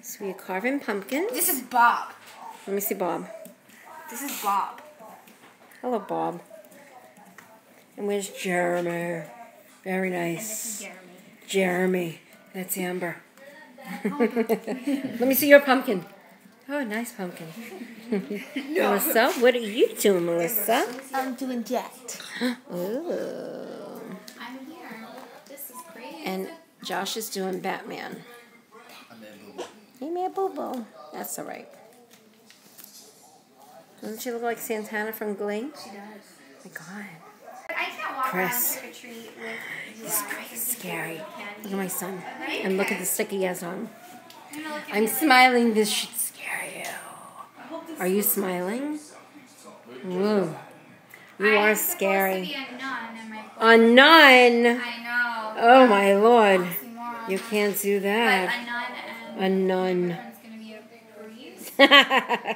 So we're carving pumpkins. This is Bob. Let me see Bob. This is Bob. Hello, Bob. And where's Jeremy? Very nice. And this is Jeremy. Jeremy. That's Amber. Let me see your pumpkin. Oh, nice pumpkin. Melissa, what are you doing, Melissa? I'm doing Jet. Ooh. I'm here. This is great. And Josh is doing Batman. He made a boo-boo. That's all right. Doesn't she look like Santana from Glee? She does. Oh my God. I can't walk Chris. around trick-or-treat with He's pretty scary. Look at my son. And look at the stick he has on. I'm smiling. This should scare you. Are you smiling? Whoa. You are scary. I'm supposed to be a nun in my A nun? I know. Oh my Lord. Oxymoron. You can't do But that. a nun and A nun. my friend's gonna be a priest.